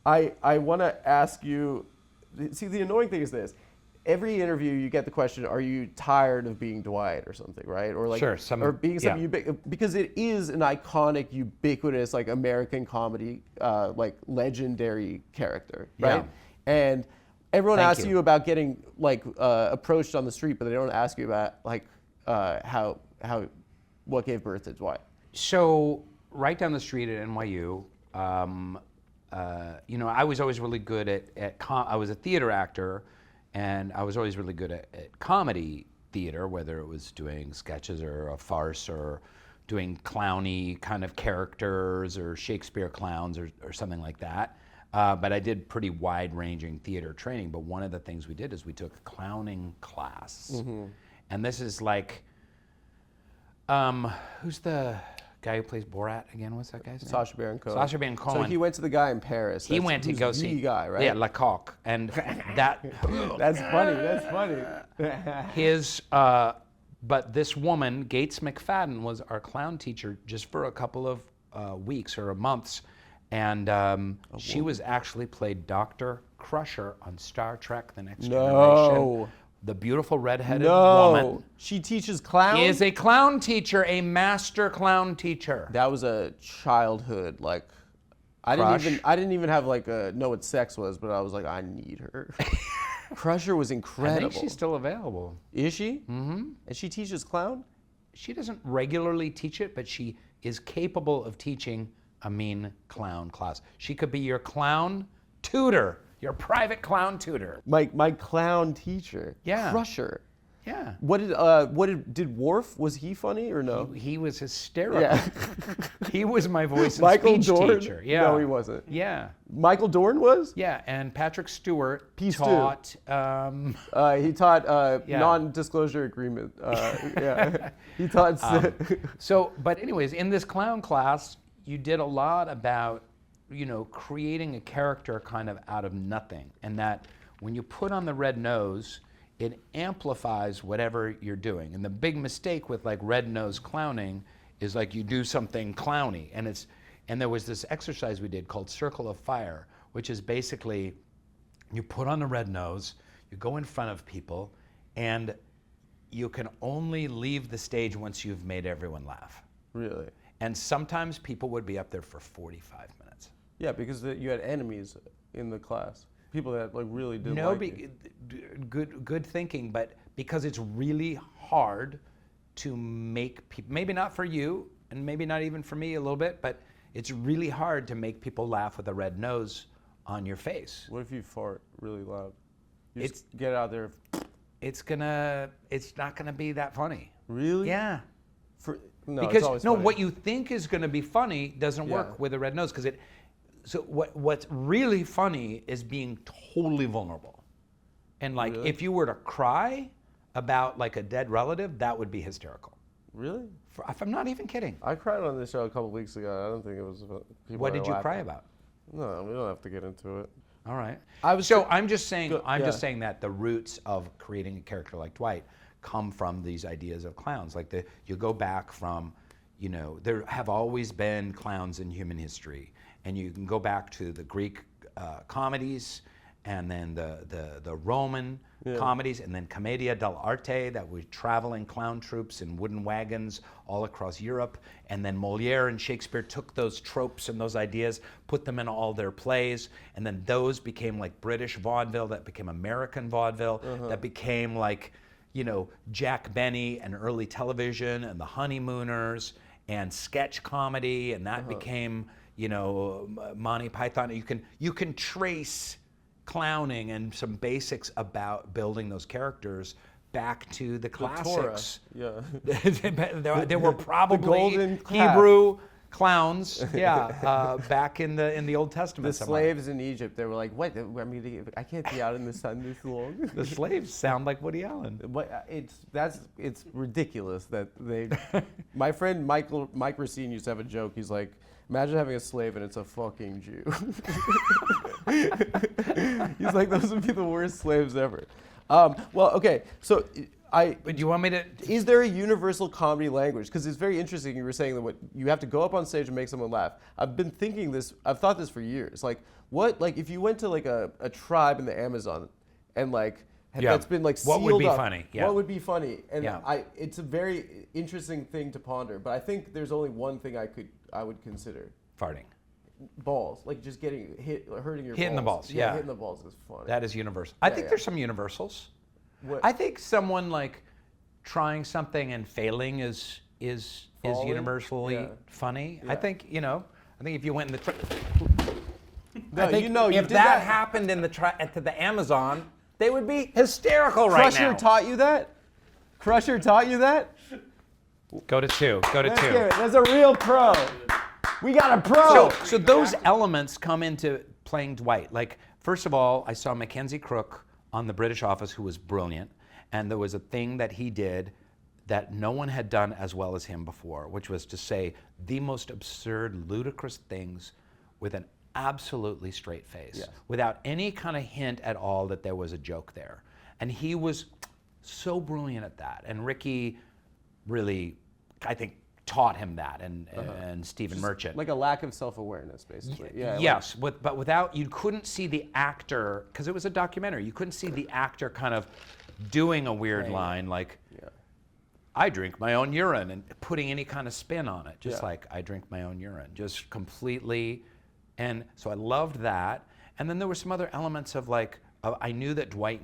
I want to ask you, see, the annoying thing is this. Every interview you get the question, are you tired of being Dwight or something, right? Or like, Sure, or being something because it is an iconic, ubiquitous, like American comedy, like legendary character, right? Yeah. And everyone Thank asks you. you about getting like approached on the street, but they don't ask you about like what gave birth to Dwight. So right down the street at NYU, you know, I was always really good I was a theater actor, and I was always really good at comedy theater, whether it was doing sketches or a farce or doing clowny kind of characters or Shakespeare clowns or something like that. But I did pretty wide-ranging theater training. But one of the things we did is we took a clowning class. And this is like, who's the guy who plays Borat again? What's that guy's name? Sacha Baron Cohen. Sacha Baron Cohen. So he went to the guy in Paris. He went to go see the guy, right? Yeah, Lecoq, and that. That's funny. That's funny. His, but this woman, Gates McFadden, was our clown teacher just for a couple of weeks or months, and she was actually played Dr. Crusher on Star Trek: The Next Generation. The beautiful redheaded woman. She teaches clown? Is a clown teacher, a master clown teacher. That was a childhood, like, I didn't even have like know what sex was, but I was like, I need her. Crusher was incredible. I think she's still available. Is she? Mm-hmm. And she teaches clown? She doesn't regularly teach it, but she is capable of teaching a mean clown class. She could be your clown tutor. Your private clown tutor. My clown teacher. Yeah. Crusher. Yeah. Did Worf, was he funny or no? He was hysterical. Yeah. He was my voice and Michael speech Dorn? teacher. Yeah. No, he wasn't. Yeah. Michael Dorn was? Yeah, and Patrick Stewart He taught. he taught non-disclosure agreement. Yeah. He taught. But anyways, in this clown class, you did a lot about, you know, creating a character kind of out of nothing, and that when you put on the red nose, it amplifies whatever you're doing. And the big mistake with like red nose clowning is like you do something clowny, and there was this exercise we did called Circle of Fire, which is basically you put on the red nose, you go in front of people, and you can only leave the stage once you've made everyone laugh. Really? And sometimes people would be up there for 45 minutes. Yeah, because you had enemies in the class. People that like really didn't like you. Good thinking, but because it's really hard to make people, maybe not for you, and maybe not even for me a little bit, but it's really hard to make people laugh with a red nose on your face. What if you fart really loud? You just get out there. It's not gonna be that funny. Really? Yeah. No, because it's always funny. what you think is gonna be funny doesn't work with a red nose, because so what's really funny is being totally vulnerable. And like, if you were to cry about like a dead relative, that would be hysterical. Really? If I'm not even kidding. I cried on this show a couple weeks ago. I don't think it was people. What did you cry about? No, we don't have to get into it. All right. I'm just saying that the roots of creating a character like Dwight come from these ideas of clowns. Like you go back from, you know, there have always been clowns in human history. And you can go back to the Greek comedies, and then the Roman comedies, and then Commedia dell'arte, that were traveling clown troupes in wooden wagons all across Europe. And then Molière and Shakespeare took those tropes and those ideas, put them in all their plays, and then those became like British vaudeville, that became American vaudeville, that became like, you know, Jack Benny and early television, and the Honeymooners, and sketch comedy, and that became, you know, Monty Python. You can trace clowning and some basics about building those characters back to the classics. Yeah. there were probably Hebrew clowns, back in the Old Testament. The slaves in Egypt, they were like, "What? I can't be out in the sun this long." The slaves sound like Woody Allen. But it's ridiculous that they. My friend Mike Racine used to have a joke. He's like, imagine having a slave and it's a fucking Jew. He's like, those would be the worst slaves ever. Well, okay, so But do you want me to? Is there a universal comedy language? Because it's very interesting. You were saying that you have to go up on stage and make someone laugh. I've been thinking this. I've thought this for years. Like if you went to like a tribe in the Amazon, and like that's been like sealed what would be up, funny? Yeah. What would be funny? And Yeah. it's a very interesting thing to ponder. But I think there's only one thing I would consider. Farting. Balls, like just getting hit, hurting your Hitting the balls, yeah. Hitting the balls is funny. That is universal. I think there's some universals. What? I think someone like trying something and failing is Falling? universally funny. Yeah. I think if you went in the No, I think you if did that happened in to the Amazon, they would be hysterical right Crusher now. taught you that? Crusher taught you that? go to two. Go to Let's two. get it. There's a real pro. We got a pro. So those elements come into playing Dwight. Like, first of all, I saw Mackenzie Crook on the British Office, who was brilliant, and there was a thing that he did that no one had done as well as him before, which was to say the most absurd, ludicrous things with an absolutely straight face, Yes. without any kind of hint at all that there was a joke there. And he was so brilliant at that. And Ricky really, I think, taught him that, and Stephen Merchant. Like a lack of self-awareness, basically. Yeah. Yes, but without, you couldn't see the actor, because it was a documentary, you couldn't see the actor kind of doing a weird line like, I drink my own urine, and putting any kind of spin on it, just like, I drink my own urine, just completely. And so I loved that. And then there were some other elements of like, I knew that Dwight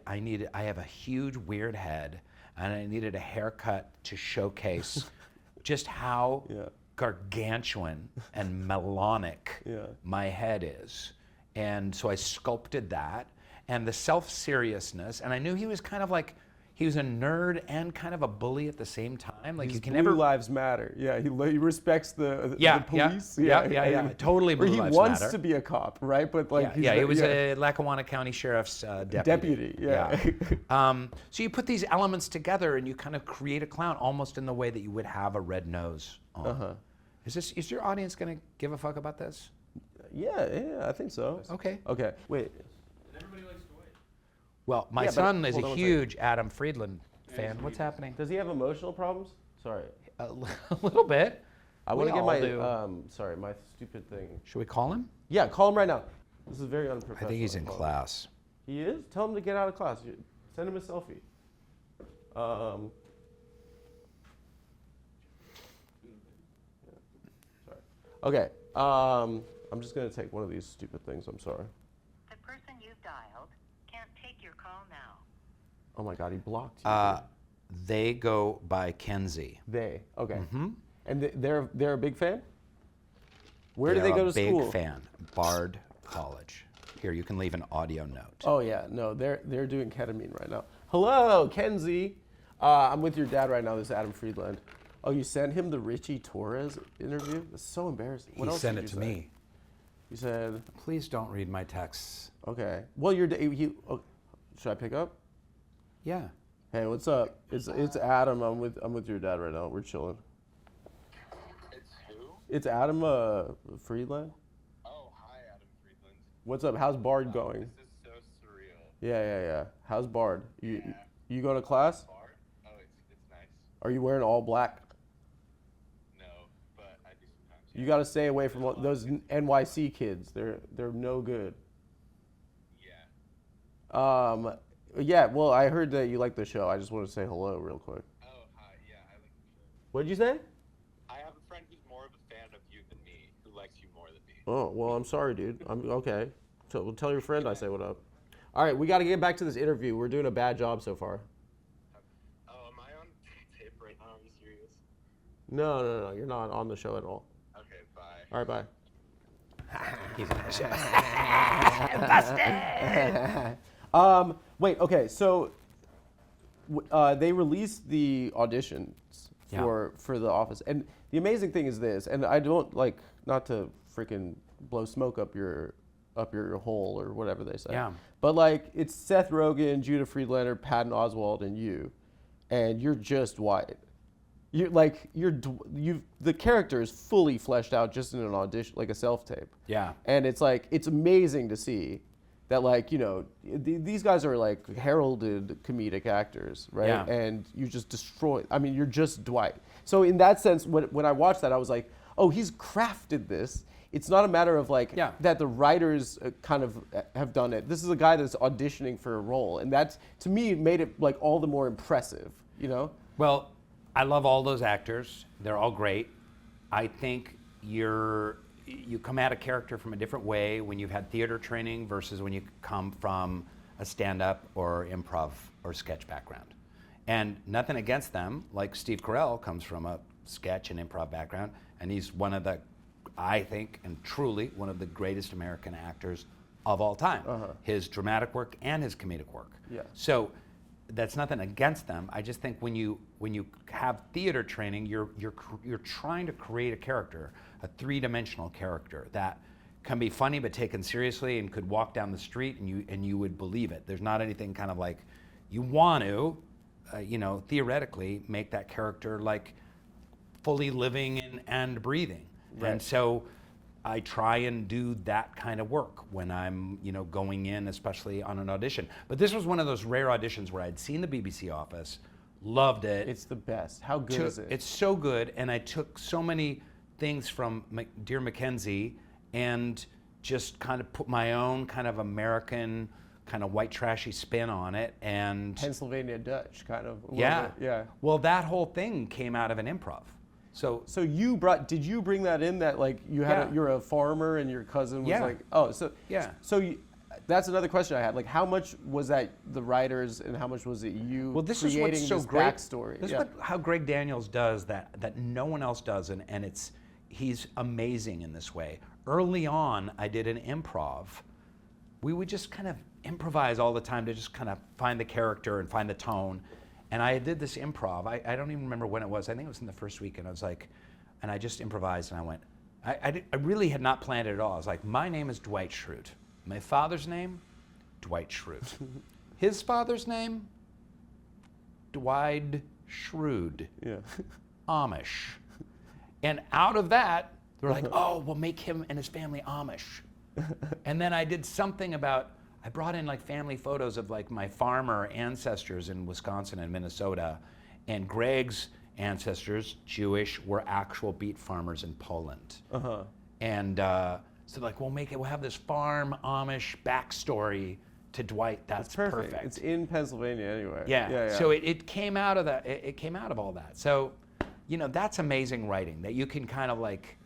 I have a huge weird head, and I needed a haircut to showcase just how gargantuan and melonic my head is. And so I sculpted that, and the self-seriousness, and I knew he was kind of like, he was a nerd and kind of a bully at the same time. Like, you can Blue never. lives matter. Yeah, he respects the police. Yeah. Totally Or blue he lives wants matter. to be a cop, right? But like, he was a Lackawanna County Sheriff's deputy. So you put these elements together and you kind of create a clown almost in the way that you would have a red nose on. Is your audience going to give a fuck about this? Yeah, I think so. Okay. Wait. Everybody likes Dwight. Well, my Yeah, but son is hold a on one huge Adam Friedland fan. What's happening? Does he have emotional problems? Sorry. A little bit. I want to We get all my do. my stupid thing. Should we call him? Yeah, call him right now. This is very unprofessional. I think he's in Call him. class. He is? Tell him to get out of class. Send him a selfie. Sorry. Okay. I'm just going to take one of these stupid things. I'm sorry. The person you've dialed can't take your call now. Oh my God, he blocked you. They go by Kenzie. They. Okay. Mm-hmm. And they're a big fan? Where do they go to school? Big fan. Bard College. Here, you can leave an audio note. Oh yeah, no, they're doing ketamine right now. Hello, Kenzie. I'm with your dad right now. This is Adam Friedland. Oh, you sent him the Richie Torres interview? That's so embarrassing. What He else sent did it you to say? me. You said, Please don't read my texts. okay. Well, should I pick up? Yeah. Hey, what's up? It's Adam. I'm with your dad right now. We're chilling. It's who? It's Adam Friedland. Oh, hi, Adam Friedland. What's up? How's Bard going? This is so surreal. Yeah. How's Bard? You going to Yeah. class? Bar? Oh, it's nice. Are you wearing all black? No, but I do sometimes. You got to stay away from those NYC kids. They're no good. Yeah. Yeah. Well, I heard that you like the show. I just want to say hello real quick. Oh, hi. Yeah, I like the show. What did you say? I have a friend who's more of a fan of you than me, who likes you more than me. Oh, well, I'm sorry, dude. I'm okay. So we'll tell your friend I say what up. All right, we got to get back to this interview. We're doing a bad job so far. Oh, am I on tape right now? Are you serious? No. You're not on the show at all. Okay, bye. All right, bye. He's in the show. Wait, okay, so they released the auditions for The Office. And the amazing thing is this, and I don't like, not to freaking blow smoke up your hole or whatever they say. Yeah. But like, it's Seth Rogen, Judah Friedlander, Patton Oswalt, and you. And you're just Dwight. The character is fully fleshed out just in an audition, like a self-tape. Yeah. And it's like, it's amazing to see. that like, you know, these guys are like heralded comedic actors, right? Yeah. And you just destroy. I mean, you're just Dwight. So in that sense, when I watched that, I was like, oh, he's crafted this. It's not a matter of like that the writers kind of have done it. This is a guy that's auditioning for a role, and that's, to me, made it like all the more impressive, you know? Well, I love all those actors. They're all great. I think you come at a character from a different way when you've had theater training versus when you come from a stand-up or improv or sketch background. And nothing against them, like Steve Carell comes from a sketch and improv background, and he's one of the, I think, and truly one of the greatest American actors of all time. His dramatic work and his comedic work. Yeah. So that's nothing against them. I just think when you have theater training, you're trying to create a character, a three-dimensional character that can be funny but taken seriously and could walk down the street and you would believe it. There's not anything kind of like, you want to, theoretically make that character like fully living and breathing. Right. And so I try and do that kind of work when I'm, going in, especially on an audition. But this was one of those rare auditions where I'd seen the BBC office, loved it. It's the best. How good is it? It's so good, and I took so many things from Dear Mackenzie and just kind of put my own kind of American, kind of white trashy spin on it, and Pennsylvania Dutch, kind of. Yeah. Yeah. Well, that whole thing came out of an improv. So did you bring that in, that like you had you're a farmer and your cousin was like, oh, so yeah. So that's another question I had. Like, how much was that the writers and how much was it you this creating is what's so this great. backstory? This is how Greg Daniels does that no one else does, and he's amazing in this way. Early on, I did an improv. We would just kind of improvise all the time to just kind of find the character and find the tone. And I did this improv. I don't even remember when it was. I think it was in the first week. And I was like, and I just improvised and I went, I really had not planned it at all. I was like, my name is Dwight Schrute. My father's name, Dwight Schrute. His father's name, Dwight Schrute. Yeah. Amish. And out of that, they're like, oh, we'll make him and his family Amish. And then I did something about, I brought in like family photos of like my farmer ancestors in Wisconsin and Minnesota, and Greg's ancestors, Jewish, were actual beet farmers in Poland. And so like, we'll have this farm Amish backstory to Dwight. That's perfect. It's in Pennsylvania anyway. Yeah. So it came out of that. It came out of all that. So, that's amazing writing, that you can kind of like,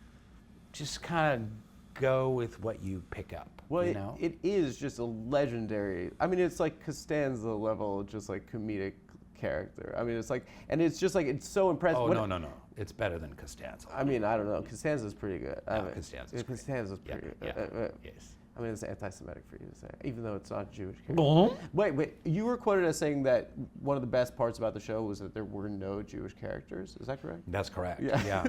just kind of go with what you pick up. Well, it is just a legendary. I mean, it's like Costanza level, just like comedic character. I mean, it's like, and it's just like, it's so impressive. Oh, no. It's better than Costanza. I mean, I don't know. Costanza's pretty good. Costanza's pretty good. Yes. I mean, it's anti-Semitic for you to say, even though it's not a Jewish character. Wait. You were quoted as saying that one of the best parts about the show was that there were no Jewish characters. Is that correct? That's correct. Yeah. Yeah.